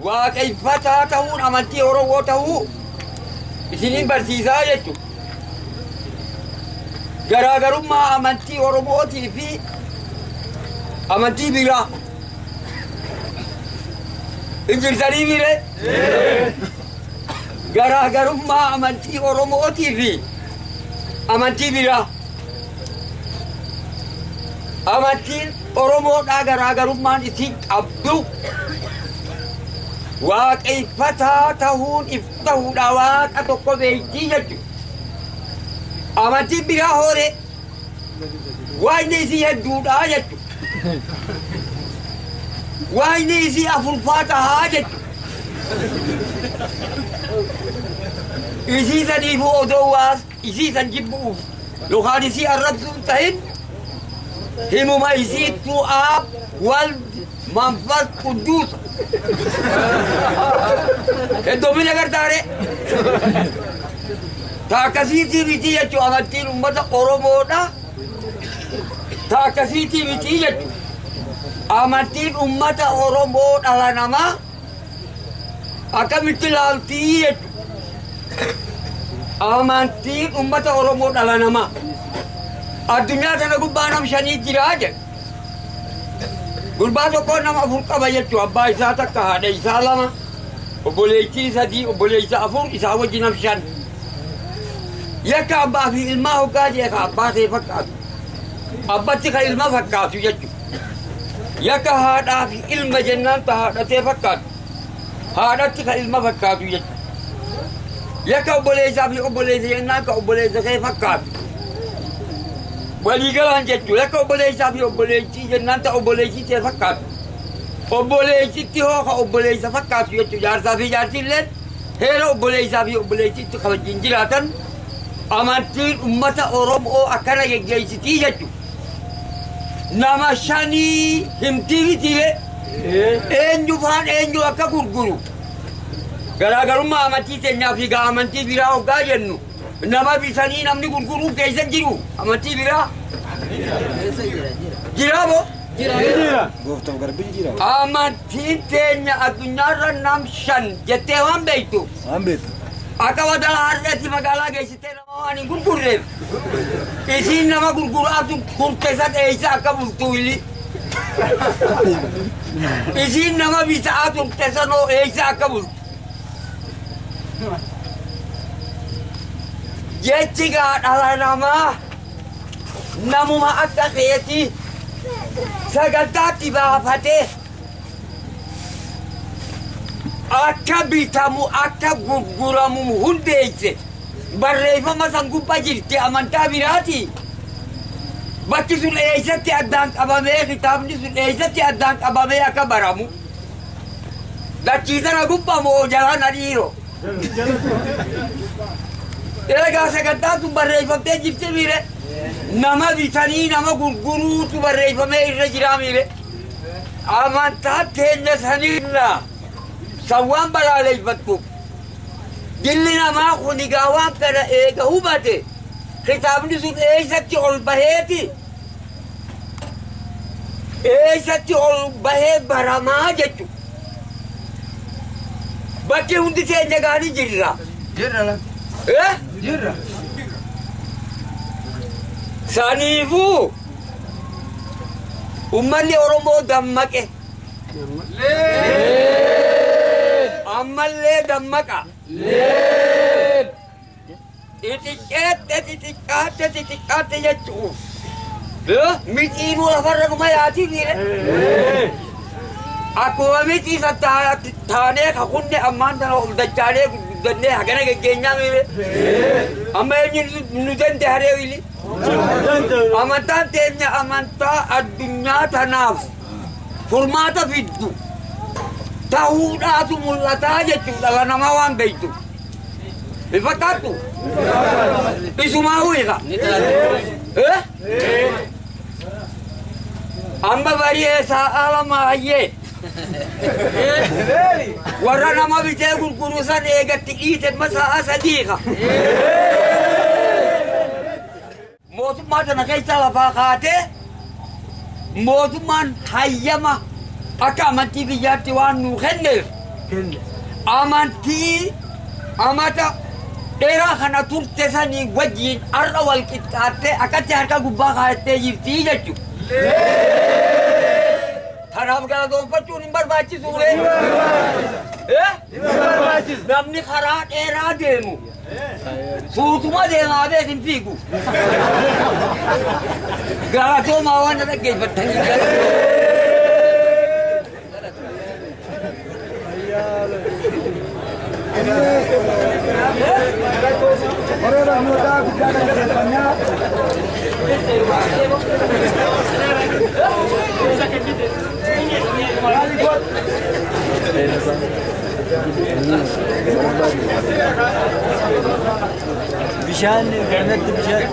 waaqeffataa ta'uun amantii Oromoo ta'uu isiniin barsiisaa jechuudha. Garaagarummaa amantii Oromootii fi amantii biraa injirsanii mire garaagarummaa amantii Oromootii fi amantii biraa amantiin Oromoodhaa garaagarummaan isin qabdu waaqeffataa ta'uun ta'uudha waaqa tokko beektii jechuudha. Amantiin biraa hoore waayni isii hedduudhaa jechuudha. Waayni isii afurfaa tahaa jechuudha. Isii saniifuu odoo waas isii san jibbuuf yookaan isii arrabsuun ta'in himuma isiittuu aab wal manfas qudduusa. Hedduumina gargaare. Taakasiitii miti jechuun amantiin uummata Oromoodha. Taakasiitii miti jechuun amantiin uummata Oromoo dhala namaa akkamitti ilaaltii jechuun amantiin uummata Oromoo dhala namaa addunyaa kana gubbaa nam shanii jiraa jedha. Gurbaa tokko nama afur qaba jechuun abbaa isaa takka haadha isaa lama obboleettii sadii obboleessa afur isaa wajji nam shan. Yakka abbaa fi ilmaa hoggaa jee ka abbaa ta'e fakkaatu. Abbatti ka ilma fakkaatu jechuudha. Yakka haadhaa fi ilma jennaan ta haadha ta'e fakkaatu. Haadhatti ka ilma fakkaatu jechuudha. Yakka obboleessaa fi obboleessa jennaan ka obboleessa ta'e fakkaatu. Waliigalaan jechuudha. Yakka obboleessaa fi obboleettii jennaan ta obboleettii ta'e fakkaatu. Obboleettitti hoo ka obboleessa fakkaatu jechuudha. Jaarsaa fi jaartilleen heera obboleessaa fi obboleettitti kabajjiin jiraatan amantiin uummata Oromoo akkana geggeessitii jechuudha. Nama shanii himtii mitiire eenyu faan eenyu akka gurguru. Garaagarummaa amantii keenyaa fi amantii biraa hoggaa jennu nama bitanii namni gurguruu keessa jiru amantii biraa jira moo? Jira. Gooftaan garbiin jira. Amantiin teenya addunyaarra nam shan jettee waan beektu. Waan beektu. Akka wadala harreetti magaalaa geessitee nama waan hin gurgurreef isiin nama gurguraatu kurteessa dheeysa akka bultuuli. Isiin nama bitaa turteessa noo eeysa akka bultu. Jechi gaa dhala namaa namuma akka keetii sagantaatti baafatee akka bitamu akka gurguramu hundeesse barreeffama san gubbaa jirti amantaa biraati. Bakki sun eessatti addaan qabamee kitaabni sun eessatti addaan qabamee akka baramu dachiisana gubbaa moo jalaan adiiro. Egaa sagantaan sun barreeffamtee jirti miire nama bitanii nama gurguruutu barreeffamee irra jira miire. Amantaa teenya sanirraa sawwaan balaaleffattu dilli namaa kun egaa waan kana eega hubate kitaabni sun eessatti ol baheeti eessatti ol bahee baramaa jechu. Bakki hundi teenya gaanii jirra. Jirra. Jirra. Saniifuu ummanni Oromoo dammaqe. Ammallee dammaqa. Xixiqqaatte jechuuf mixiinuu lafarra dhuma yaati miire. Akkuma mixiisa taanee kakunne ammaan tana ol dachaanee guddannee hagana geggeenyaa miire. Amma eenyu nu dandeharee wili. Amantaan teenya amantaa addunyaa tanaaf furmaata fiddu ta'uudhaatu mul'ataa jechuudha. Dhala namaa waan beektu. Hin fakkaattu? Isumaa uwwisa. Amma barii sa'a lama hayyee. Warra nama bitee gurguru san eegatti dhiite sa'a sadiiqa. Mootummaa kana keessa lafaa kaatee mootummaan hayyama akka amantii biyyaatti waan nuu kenneef amantii amata dheeraa kana turte sanii wajjin har'a wal qixxaattee akkatti harka gubbaa kaa'attee jirtii jechuudha. Kanaaf galatoonfachuun hin barbaachisu ree? Namni karaa dheeraa deemu suutuma deemaa beek hin fiigu. Galatoomaa waan dhaggeeffattanii Bishaan ganatti bishaan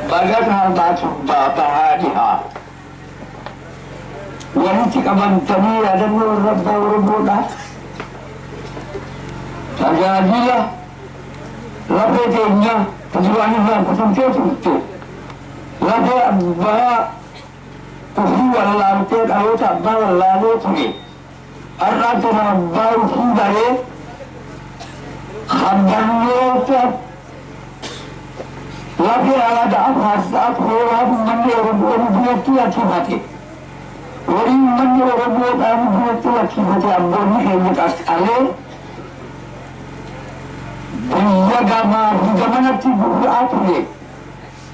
bagat harbaatu bahaadhiha walitti qabamtanii yaadannoo rabba oromoodhaaf tajaajila lafee keenya tajiraan irraan kutamtee turte lafee abbaa ofii wallaaltee dhaloota abbaa wallaalee ture har'aa tana abbaa ofii baree habbannoota lafee alaadhaaf haasaaf hoolaaf manni oromoo biyyattii lakkifate waliin manni oromoodhaan biyyattii lakkifate abboonni keenya qaqqalee biyya gamaa fi gamanatti gurguraa ture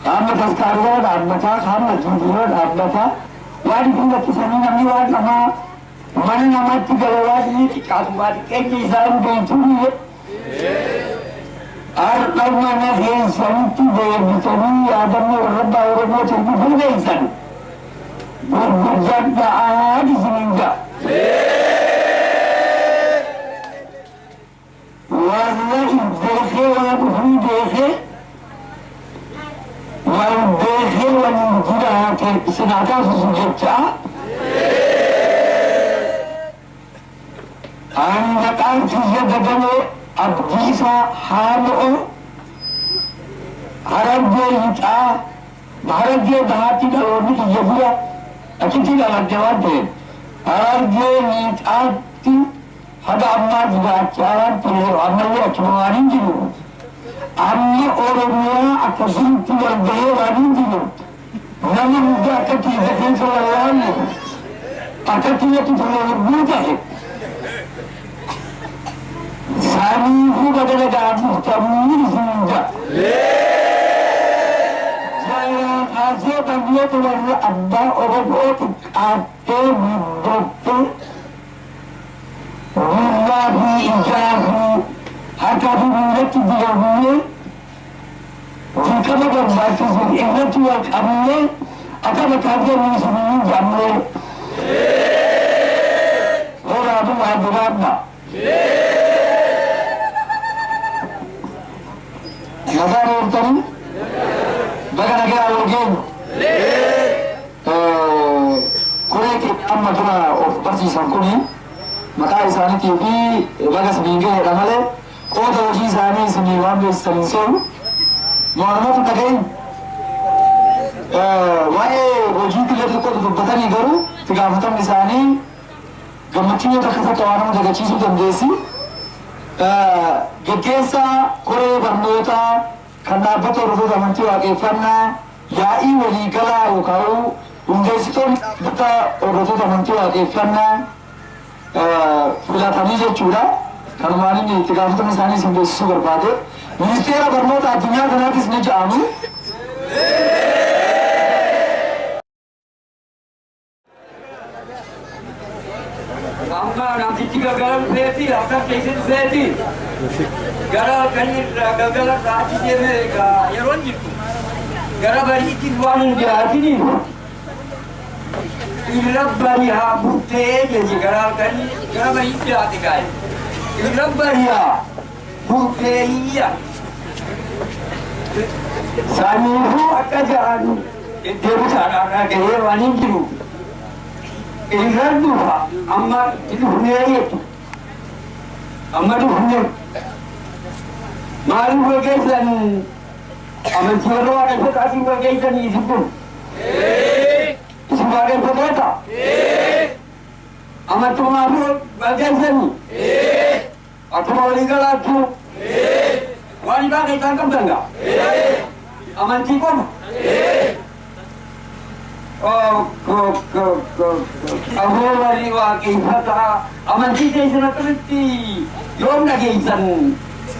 qaama taskaariyaa dhaabbataa qaama jiidiyoo dhaabbataa waan kun lakkisanii namni waan namaa mana namaatti gala waan inni xiqqaatu waan xiqqeenyi isaan beektuuni har'a mana keessanitti deebitanii yaadannoo rabbaa oromootiin dhufuu beektan gurguddadhaa isiniin ga'a. warra beekee waan dhufuu beekee waan beekee waliin jiraate isinaa taasisu jechaa ani maqaan kiyya dagalee abdiisaa haalo'o harargee lixaa harargee bahaatti dhaloonni kiyya bira achitti dhaladde waan ta'eef harargee lixaatti haga ammaa jiraachaa waan ta'eef ammallee achuma waan hin jiru amma oromiyaa akkasumatti walgahee waan hin jiru nama hunda akkatti keessa wallaalle akkatti itti ture hedduu ta'e saniifu badala gaafuftamuu hunda jaalaasee biyyoota warra abbaa oromoo xiqqaattee guddatte gurraa fi ijaa fi harkaa fi miilatti diramnee dirqama barbaachisu irratti wal qabnee akka mataatee miisinii jammee horaatu waa diraadha. Nagaan ooltanii baga nagaa walgeenu koree keenya amma dura of barsiisan kuni maqaa isaaniitii fi baga isiniin gaheedha malee qooda hojii isaanii isinii waan beeksisan hin seenu mo'anumatu dhagahin waa'ee hojii illee xiqqoo dubbatanii garuu itti gaafatamni isaanii gammachuu yoo takka waan nama dagachiisuu dandeessi. Gaggeessaa koree barnootaa kan dhaabbata hordoftoota amantii waaqeffannaa yaa'ii waliigalaa yookaan hundeessitoonni dhaabbata hordoftoota amantii waaqeffannaa filatanii jechuudha. Kanumaan inni itti gaafatamni isaanii isin beeksisuu barbaade. Ministeera barnoota addunyaa kanaattis ni jedhamu. Amma namtichi galgala dhufeeti akka keessa dhufeeti gara kanirraa galgala achi deemee yeroo jirtu gara bariitti waan hin jiraatini irra bari haa buttee jechi gara bariitti jiraate gaa'e irra bari haa burteeyya saniifuu akka jedhan deebitaadhaan gahee waan hin jiru irra dhufa amma dhufnee jechu amma dhufnee maaliif wageessan amantii warra waaqeffataatiif wageessanii isin kun sebagai pendeta? Amat pengaruh bagian seni? Atau wali lagu? Wali pakai tangkap enggak? Aman tikon? Oh, Abu wali waki fata aman tikon sana terti. Yom lagi isan.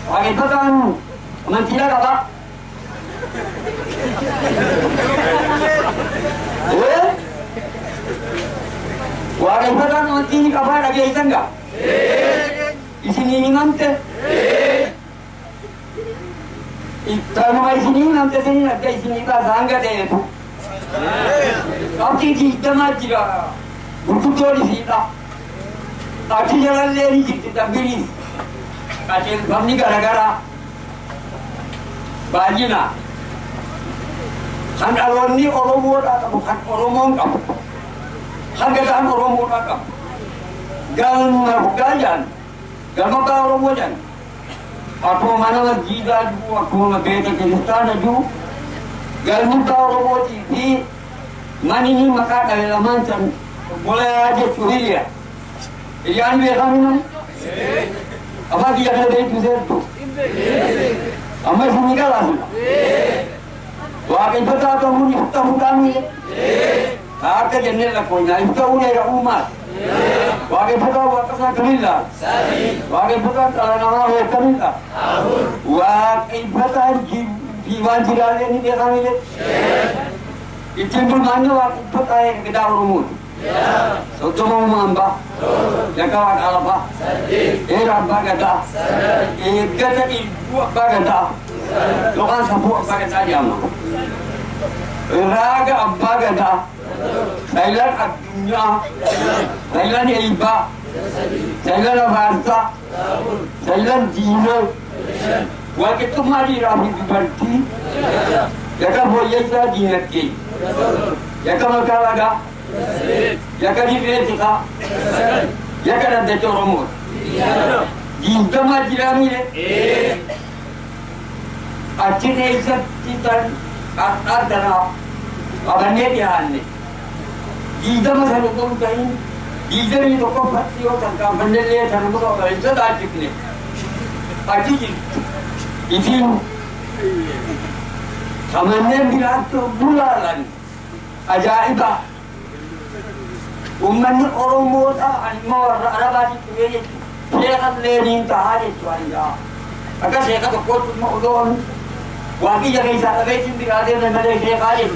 Waki fata aman tidak apa? Waki fata aman tidak apa lagi isan enggak? Isini nanti. Kalau mau isini nanti sini nanti isini kita sangga deh tu. Tapi kita mati lah. Butuh jodi sita. Tapi jangan lari kita beri. Kacil kami gara-gara bajina. Kan alon ni orang muda atau bukan orang mongkap. Kan kita orang muda kap. Jangan gajan. Gama ka orang wajan. Ako mana magida du, ako mabeta kilistana du. Galmu ka orang wajib di manini makata laman san boleh aja suhilia. Iyan be kami nam. Apa dia ada itu tu? Amma sini kalah. Wah kita tak tahu ni kita kami. Harga jenis lah punya. Kita udah umat. Wage putra wakasa kamila. Wage putra kalau nama ho kamila. Wage putra jiwan jirale ni dia kami le. Itimbul manja wage putra yang kita urumut. Soto mau mamba. Jaka wak alapa. Era bagada. Gata ibu bagada. Lokan sapu bagada jama. Raga bagada. Thailand adunya, Thailand iba, Thailand bahasa, Thailand Cina. Waktu itu mari rapi berarti, jaka boleh saya dinasti, jaka makalaga, jaka dipelihara, jaka nanti coromor. Jinta mari rami le, acine isat kita ada abangnya dia ni. Ida masalah tu kain, ida ni tu kau pasti orang kan bandel le, jangan kau kalau itu dah cikni. Aji ini, samanya bilang tu bulan, ajaibah. Umman orang muda, animal, rabat itu dia kan lenin tahari tuanya. Agar saya kata kau tu mau don, waki jangan isap besin di ada dan ada saya kali.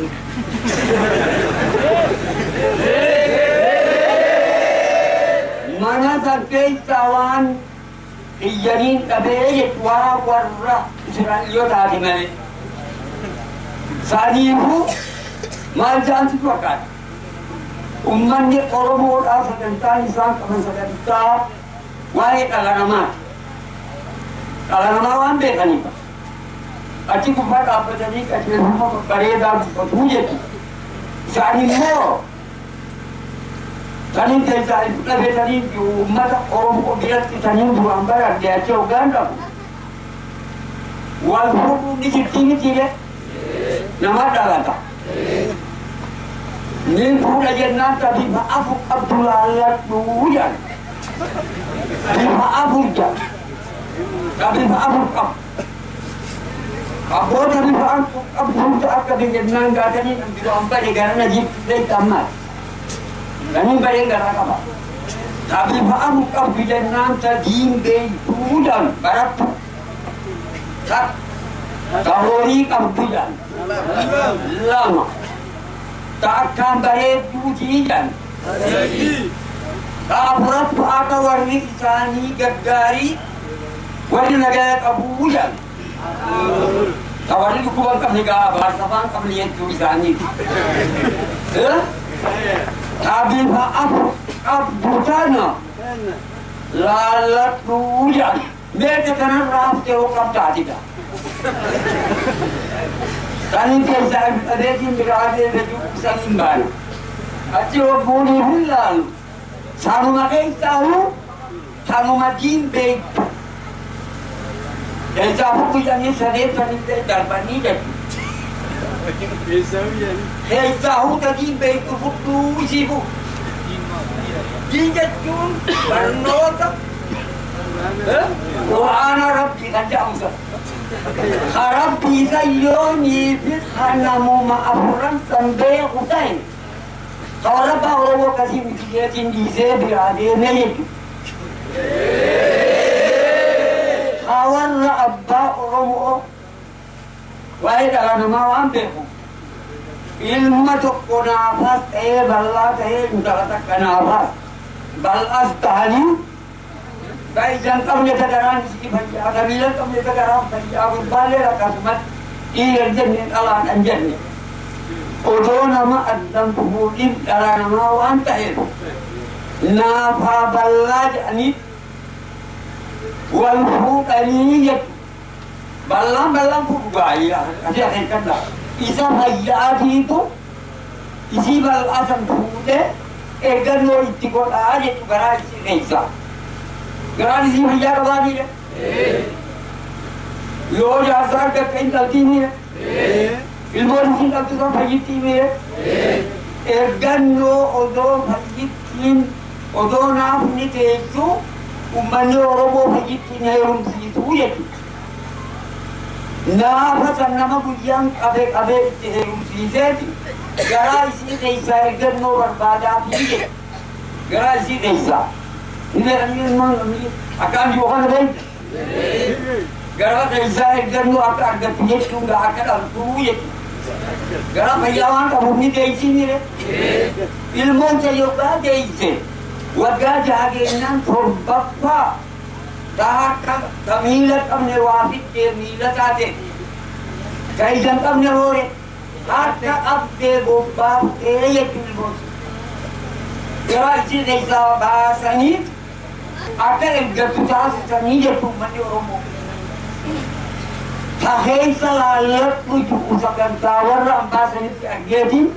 Mana sampai tawan iyanin kabeh warra Israel tadi mari. Sadihu maljan situakan. Umman ni koromor asa tentang insan kaman sadanta wae kalanama. Kalanama wande kanipa. Aci kupat apa jadi kacil rumah bereda berhujat. Sani mo. Sani terjadi lebih dari umat orang biar kita ni dua ambaran dia jauh ganda. Walaupun di sini tidak nama dalata. Ni pula jenah tadi maaf Abdullah Duyan. Maaf Duyan. Tapi maaf kap. Apa tadi maaf Abdullah akan jenah gada ni ambil ambar negara najib dari tamat. Kami bayang gara apa? Tapi maaf kap jenah tadi dari Duyan barat. Tak. Kahori Abdullah. Lama. Takkan bayar pujian. Kapurat pakai warni kisani gagari, warni negara kabuyan. Kawarin kubang kami kabar, sabang kami lihat kisani. Tapi maaf, abdulana, lalat pujian. Mereka kena raf teokam tadi dah. Kami biasa ada di berada di Sangimban. Asyik boleh hilang. Sama makai tahu, sama macam beg. Dan siapa pun yang ini sedih, sedih darban ni jadi. Keessaahu tadiin beektu fudhuu isiifu. Diin jechuun barnoota waraana rabbii kan jedhamu rabbii isa yoomiifis namuma afuran san beeku ta'e kawarra Oromoo akkasii mitiyeetiin dhiisee biraa deemee jechuudha. Kawarra abbaa Oromoo waa'ee dhala namaa waan beeku ilma tokko naafaas ta'ee bal'aa ta'ee intala takka naafaas bal'aas ta'anii baay'isaan qabne sadaraan isii fayyaa qabiila qabne sadaraan fayyaa gurbaalee akkasumas dhiira jenne dhalaan an jenne odoo nama addan fuudhiin dhala namaa waan ta'eef naafaa bal'aa jedhanii wal fuudhanii jettu bal'aan fuudhu baay'ee asii akeekkadha isa fayyaatiitu isii bal'aa san fuudhee eeggannoo itti godhaa jettu garaa isii keessaa garaan isii fayyaa qabaatiidha yoo jaarsaa argatte intaltiinidha ilmoon isiin qabdu san fayyittiimidha eeggannoo odoo fayyittiin odoo naafni teessu ummanni Oromoo fayyittiin heerumsiisuu jechuudha. Naafa san nama guyyaan qabee itti heerumsiiseeti garaa isii keessaa eeggannoo barbaadaa fi garaa isii keessaa akkaan yookaan beektu garaa keessaa eeggannoo akka argattu jechuun akka dhaltuu jechuudha. Garaa fayyaa waan qabuuf ni deeysinire ilmoonsa yookaan deeyse waggaa jaageenyaan torbaffaa ka miila qabne waa fiddee miila taate ka ijaan qabne hoore harka qabdee bobbaaftee jechuun ilmoonsa. Garaa isii keessaa baasanii akka eeggattu taasisanii jechuun manni Oromoo. Taheessa laalladhu jiru sagantaa warra ambaasanitti argeetiin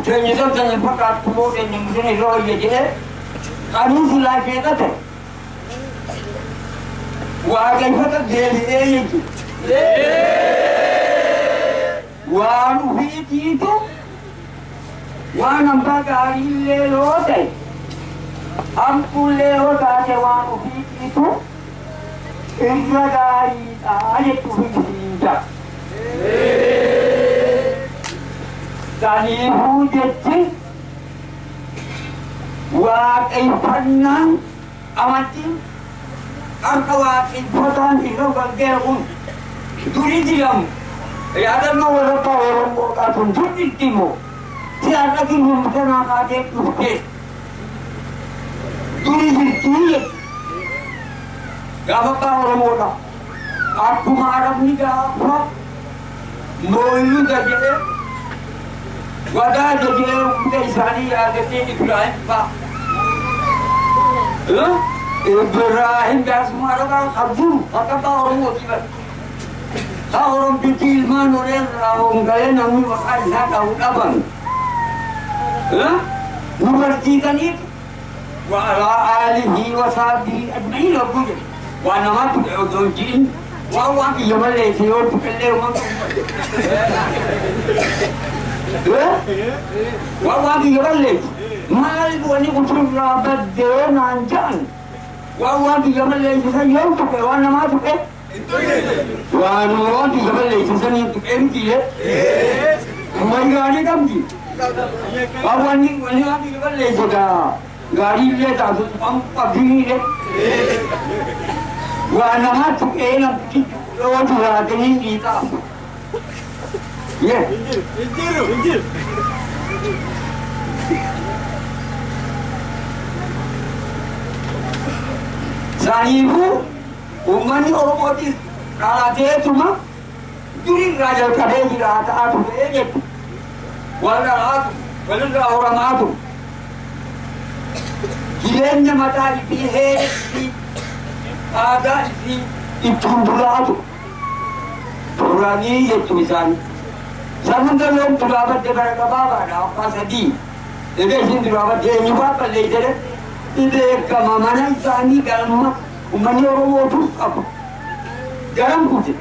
teenyisan sana fakkaattu moo teenyimusan irra hoyye jedhee qanuun silaa keeqate waaqayfata deebi'ee jechuudha. Waan ufiitiitu waan hambaa gaariillee yoo ta'e hamtuullee yoo taate waan ufiitiitu irra gaariidha jechuun himsiinsa. Saniifuu jechi waaqeffannaan amantiin harka waaqeffataan irra gargaaruun durii jedhamu yaadannoo warra Oromoo qaatuun durditti immoo si har'a kiyyoon kanaa kaatee dhuftee durii jirtii jechuudha. Gaafa Oromoodha akkuma Arabni gaafa mooyyuu jedhee wadaa jedhee hunda isaanii yaadatee Ibrahim fa'a. Ibrahim gaasuma Arabaa qabduun akka Oromooti bara. Ka Oromtichi ilmaan horeerraa hongalee namni maqaa isaa qabu dhaban. Nu barsiisaniif وعلى آله وصحبه أجمعين وكل وأنا ما تدعون جين وهو في يوم الليل يوم تكلم وهو في يوم الليل ما يبغوني كتير رابط دين عنجان وهو في يوم الليل يوم تكلم وأنا ما تكلم وأنا في يوم الليل تكلم كذا ما يغني كم كذا وهو في يوم الليل كذا gaariillee taatu qabdiinillee waa namaatti namtichi yoo jiraatanii dhiitaa. Saniifuu uummanni Oromootis dhalateetuma durirraa jalqabee jiraataa ture jechuudha. Walirraa horamaatu. Jireenya mataa ifii heerii aadaa ifii ittiin bulaatu turanii jechuun isaanii. Isaan hunda loon duraabadde bara gabaabaadha abbaa sadii. Egaa isin duraabadde eenyufaa balleessite beekama mana isaanii galma uummanni Oromootus qabu. Garam kute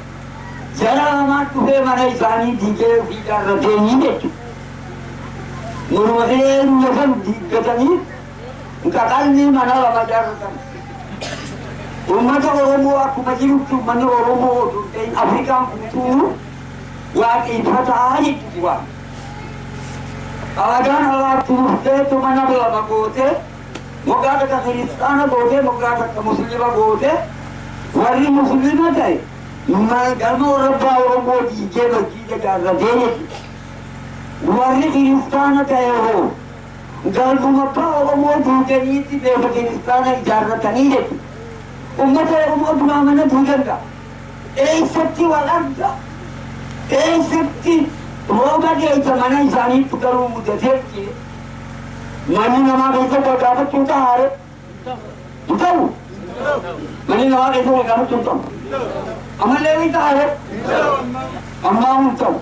Jara amat tuhe mana isani dike fika rateni detu. Murmade nusan dikatani, kakal ni mana lama jarukan. Umat Oromo aku majiru tu mana Oromo tu Afrika tu, wak ifata aja tu wak. Agan Allah tu mana belama bote, moga tak Kristen bote, moga tak Muslim bote, wari Muslim ada. Mai galma orang bodi je bagi jaga radene. Wari Kristen ada yo. Galma apa orang bodi jadi ti be Kristen jaga tani je. Umat mana bukan ka? Sakti walanda. Sakti roga dia zaman ini tukaru muda terki. Mani nama itu berkata kita harus. Tahu? Mani nama itu berkata kita. Amal lewi tahu. Amma tahu.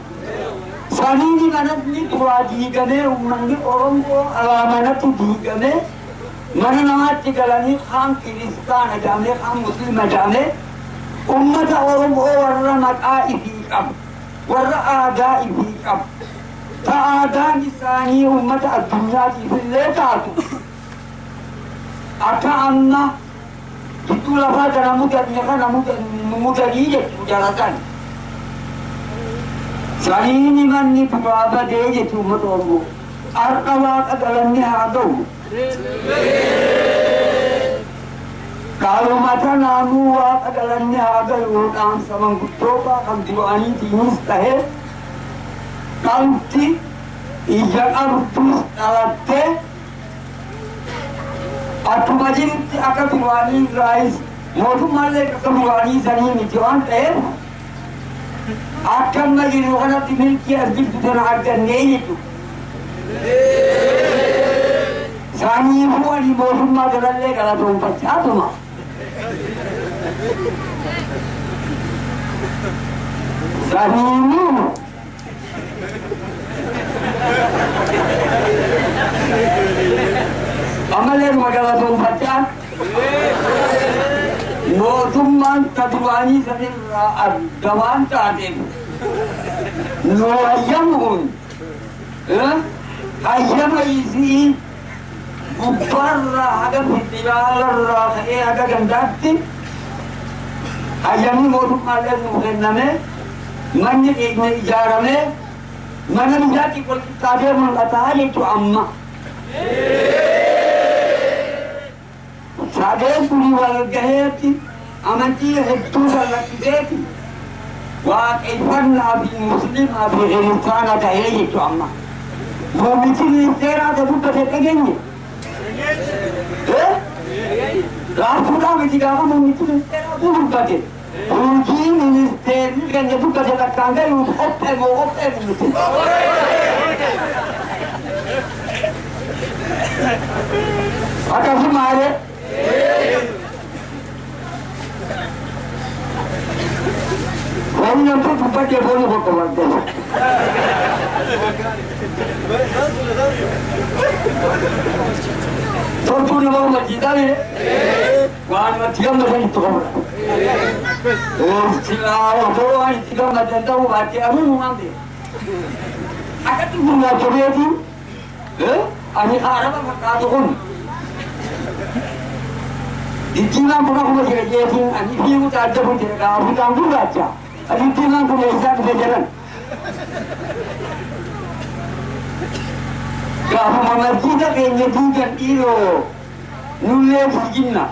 Sani di mana ni tua digane umandi orang ko mana tu digane. Mana nama tigalani kham Kristan jamne kham Muslim jamne. Umat orang warna mata ifikam. Warna ada ifikam. Tak ada nisani umat dunia di letak. Aka anna itulah pada namudanya kan namudani je jalakan. Sari ini mani berapa dia tu motormu. Arkawat adalah ada. Kalau mata namu adalah ada orang sama kutoba kam diwani tinus tahe. Kanti ijak artus alate. Atu majin akan diwani rais. Modu malle akan diwani sani nijuan tahe. Akan majin orang timil kias di tujuan akan ni itu. Sani ibu ni modu malle kalau tumpah jatuh mah. Sani ibu. Amalan magala tumpah jatuh. Notumman tadwani sanil dawan tadim. No ayamun. Ayam isi ubarra agak fitibalarra agak gandati. Ayam notum ada nuhename. Mani ikne ijarame. Mana menjadi kalau kita dia mengatakan itu amma. Sadar puri walgahati amanti hettu salakideti wa kaifan abi muslim abi Kristen ada itu amma mungkin tera ada bukan tegenya rasulullah menjaga mungkin tera bukan deh mungkin minister kan dia bukan jaga tangga itu hotel itu akan semare Orang yang tu bukan dia boleh berkawan tu. Tentu ni bawa masjid ni. Wan masjid macam itu kan. Sila orang tu orang itu macam tu baca amu mandi. Akan tu bunga coba tu. Ani Arab apa tu pun. Di China pun aku masih kerja ani dia pun tak ada pun dia aku tangguh baca. Di China pun bisa berjalan. Kalau mana kita kayaknya bukan ilo, nulis China.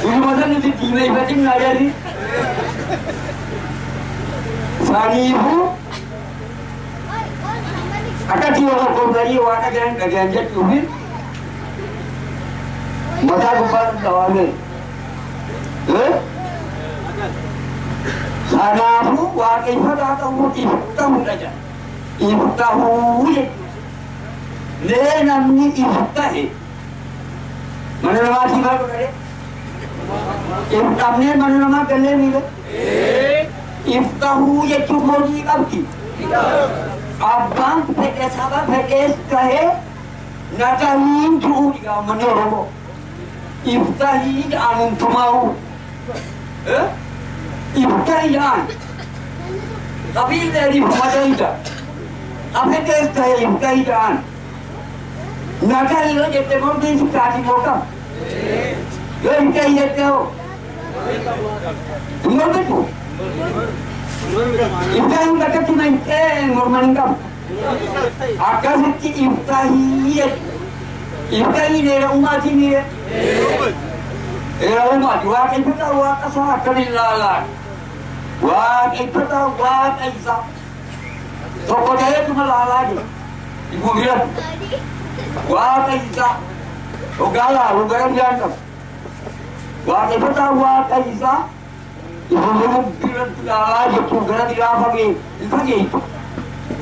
Ini macam ni China ibarat ni ada ni. Sari ibu, akan dia orang kau dari warna ganjat tu ni. Masa kumpul dawane, sanahu wakai pada tahu tahu aja, ibu tahu je, le namni ibu tahu, mana nama siapa tu kare, ibu tahu mana nama kelle ni le, ibu tahu je cuma di kapki, abang pedes apa pedes kahe, nakahin tu juga menyorong. Iftahi anum tumau, ibtaian. Tapi dari pemadainya. Apa dia ibtaian? Naga ini jadi mungkin sekali mokam. Yo ibtaian tu. Tunggu tu. Ibtaian kata tu main ngormaningkam. Akas itu ibtaian. Ibtaian ni umat ini. umat wa kita wa kasah kalilalan. Wa kita wa kaisa. Toko jaya tu malalagi. Ibu bilang, wa kaisa. Ogala, ugaran jangan. Wa kita wa kaisa. Ibu bilang malalagi tu gara dilapagi. Lagi itu.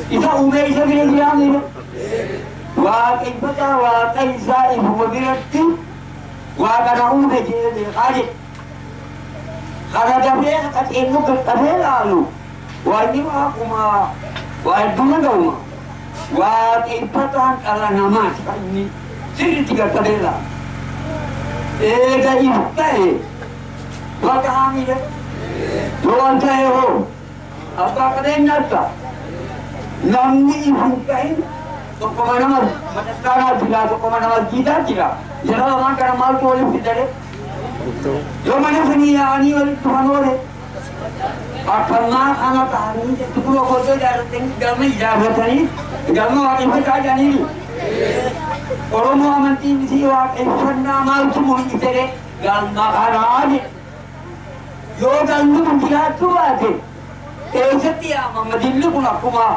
Isa umay isa bilang ini. Wa kita wa kaisa ibu bilang tu. Wa kana umay jadi kajit. Karena dia kat ilmu ke lalu. Wa ini aku mah wa dulu dong. Wa ipatan ala nama ini. Sini tiga kadela. Ega ipai. Wa kami deh. Tuan saya ho. Apa kadenya ta? Namni ipai. तो कमाना मत मटकाना दिला तो कमाना मत गीता दिला जरा वहां का माल तो वाले फिटरे जो मैंने सुनी आनी वाली तुम्हारे आखिरना खाना कहानी टुकड़ों को तो जा रहे हैं घर में इजाजत नहीं घर में आके फिर क्या जानी और मोहम्मदी किसी वाक इफन्ना माल तुम उनकी तेरे घर में खानाज जो जल्दी मुझे तू आते ऐसे तिया मोहम्मदी लोग ना कुमा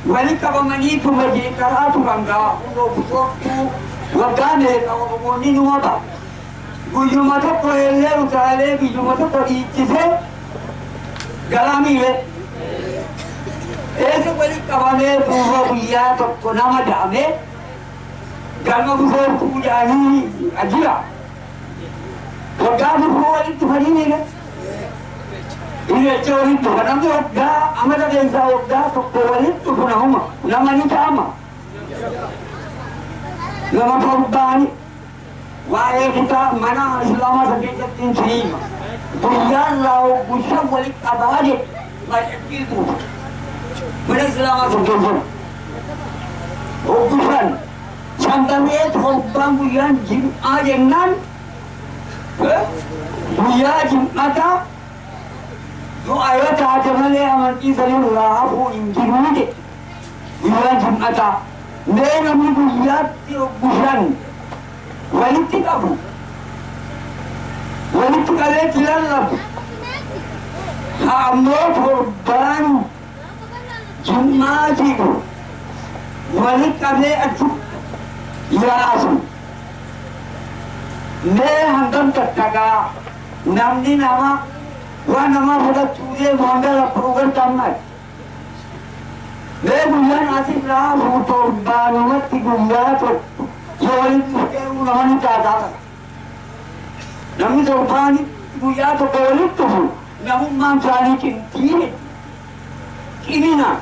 Wali kabamani tumaji karatu kanga uno busoku wakane kawo ni numata gujumata ko ele utale gujumata ko ichise galami le ese wali kabane buho biya to konama dame galma buho pujani ajira wakamu buho wali tufani ne ini cewek itu kadang tu dah amat ada yang saya dah pokoknya itu pun nama nama ni sama nama korban wahai kita mana selama sekian terima bukan lau bukan balik apa aja macam itu mana selama sekian bukan contohnya korban bukan jin aja nan bukan jin ada जो आया था जमले अमरकी सल्लल्लाहु अलैहि वसल्लम विवाह जमाता ने नमी गुयात की गुशन वलित काबू वलित काले चिल्लान लब हमो फुरबान जुम्मा जी को वलित काले अच्छु यासु ने हंगम तक्का नामनी नामा Wah nama pada curi modal program tamat. Dia bulan asing lah motor banget tiga tu. Jual itu ulang ni ada. Namun sorban tiga tu boleh tu. Namun mancani kinti. Kini na.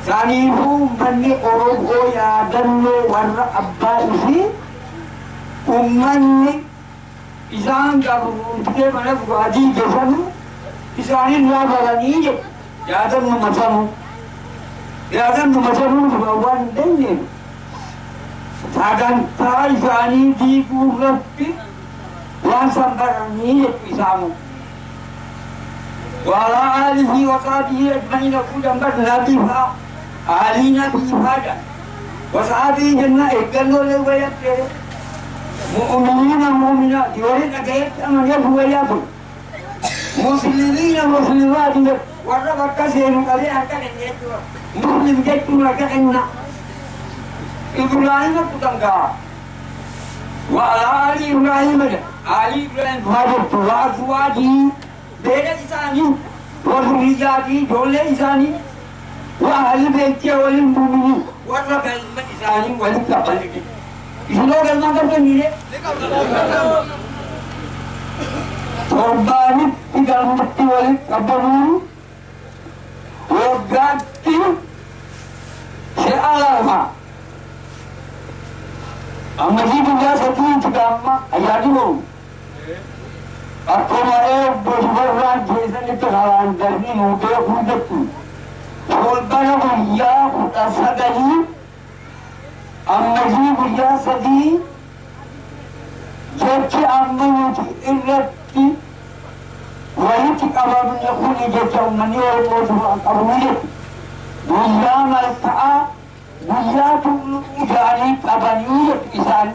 Sani hu bani orang goya dan lo warna abba isi. Umman ni. Isang jauh dia mana gaji kesan, isanin lah balani je, jangan macam bawan dengin, sagan tay isani di kurappi, wan sambarani je isamu, wala alihi wasadi admani aku jambat nabi ha, alina bihada, wasadi jenna ekkan boleh bayar tere. Mu'minina mu'mina diwarin agayat amanya buaya pun muslimina muslimat warna bakas yang kali akan itu muslim jatuh lagi kena Ibrahim putang ka wa ali Ibrahim wajib wajib beda isani wa zuriyati dole isani wa ahli baiti wal mu'minin warna kalimat isani wal kapaliki इसलो गलना करके नीरे korban tinggal mati wali kabur wogati sealama amaji punya satu cakap ayat dulu aku mau Boswarraa keessatti karaan darbii nu beekuu jechuudha. Fulbana guyyaa 19 ammayii guyyaa 3 jechi amma nuti irratti walitti qabamne kuni jecha uummanni Oromoo duraan qabnu jechuudha. Guyyaa malkaa guyyaa tulluu isaanii qabanii jechuudha isaan.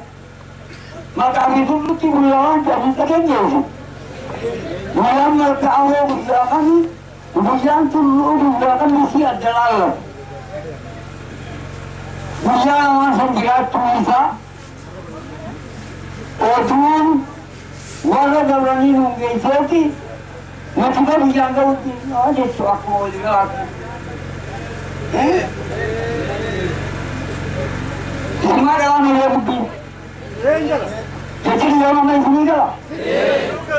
Maqaa fi tulluutti guyyaa waan jedhan dhageenyeefu. Guyyaan malkaa hoo guyyaa kami guyyaan tulluu guyyaa kami si adda laallatu. Guyyaa namaa san jiraachuu isaa otuun warra dabranii nuun geesseeti nuti ga guyyaan ga'utti jechuu akkuma walii galaatu. Ilmaa dhalaa malee bubbiin. Jadi dia mana sini dah?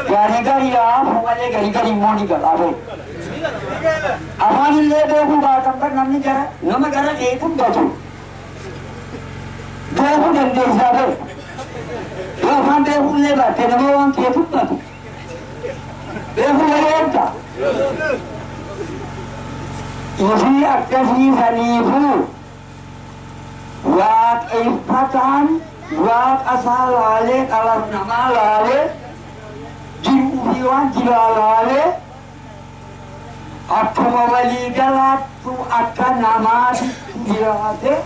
Gari-gari lah, bukannya gari-gari mau ni gal, apa? Apa ni leh aku baca kan namanya cara, nama cara dia pun baca. Dia pun dan dia siapa? Dia pun dia pun leh baca, nama orang dia pun baca. Dia pun leh baca. Ini akan sanifu, buat ifatan. Buat asal lale kalau nama lale jiruhiwan jila lale aku mawali galat tu akan nama dilate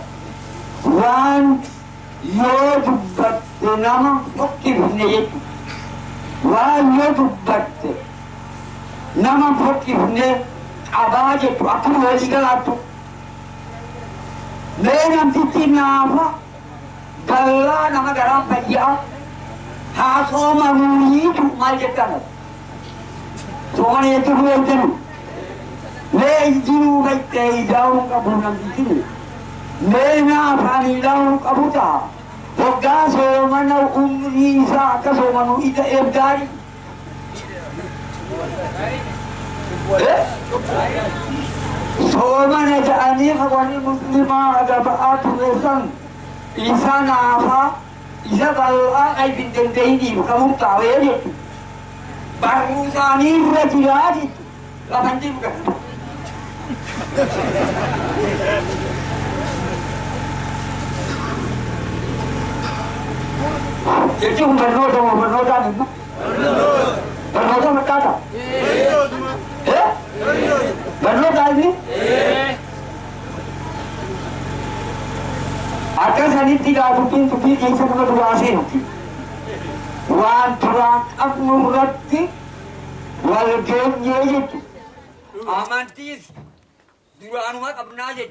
wan yo dubat nama fakir ne wan yo dubat nama fakir ne abaje tu aku mawali galat tu nanti tinapa Kalau nama garam payah, hasil manuli tu maljekan. Soalnya itu dua jenis. Lejiru baik jauh kabunan di sini. Lena pani jauh kabuta. Oga so mana umri sa kaso manu ida ebdari. So mana jadi kawani muslimah ada baat lesan. Isa nafa, isa balwa ay bintentay di kamu tahu ya itu. Baru sani udah tidak itu, lapan tim kan. Jadi benar kan itu? Benar kan kata? Benar kan ini? Akan sani tidak tupin yang sama dua asin. Wan turak aku rati, wal game itu. Amantis, dua anu mak abna aja.